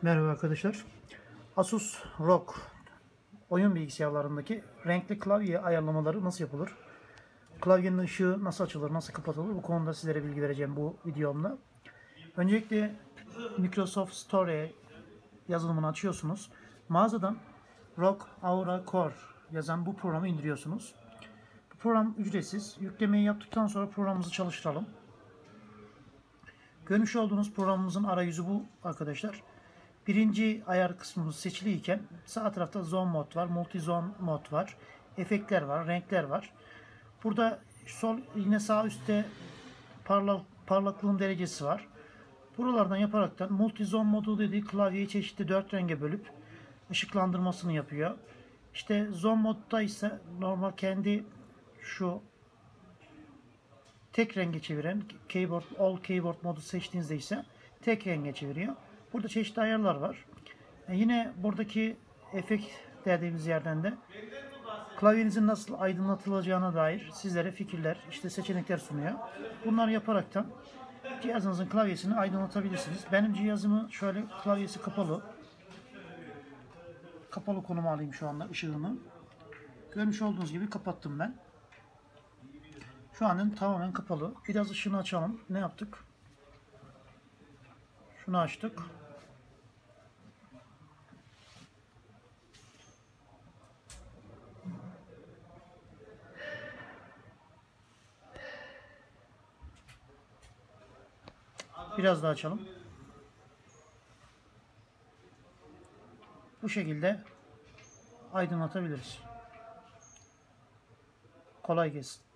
Merhaba arkadaşlar. Asus ROG oyun bilgisayarlarındaki renkli klavye ayarlamaları nasıl yapılır? Klavyenin ışığı nasıl açılır, nasıl kapatılır? Bu konuda sizlere bilgi vereceğim bu videomda. Öncelikle Microsoft Store yazılımını açıyorsunuz. Mağazadan ROG Aura Core yazan bu programı indiriyorsunuz. Bu program ücretsiz. Yüklemeyi yaptıktan sonra programımızı çalıştıralım. Görmüş olduğunuz programımızın arayüzü bu arkadaşlar. Birinci ayar kısmımız seçiliyken sağ tarafta zone mod var, multi zone mod var, efektler var, renkler var. Burada yine sağ üstte parlaklığın derecesi var. Buralardan yaparaktan multi zone modu dediği klavyeyi çeşitli 4 renge bölüp ışıklandırmasını yapıyor. İşte zone modda ise normal kendi şu tek renge çeviren all keyboard modu seçtiğinizde ise tek renge çeviriyor. Burada çeşitli ayarlar var. Yine buradaki efekt dediğimiz yerden de klavyenizin nasıl aydınlatılacağına dair sizlere fikirler, işte seçenekler sunuyor. Bunları yaparaktan cihazınızın klavyesini aydınlatabilirsiniz. Benim cihazımı şöyle klavyesi kapalı. Kapalı konuma alayım şu anda ışığını. Görmüş olduğunuz gibi kapattım ben. Şu an tamamen kapalı. Biraz ışığını açalım. Ne yaptık? Şunu açtık. Biraz daha açalım. Bu şekilde aydınlatabiliriz. Kolay gelsin.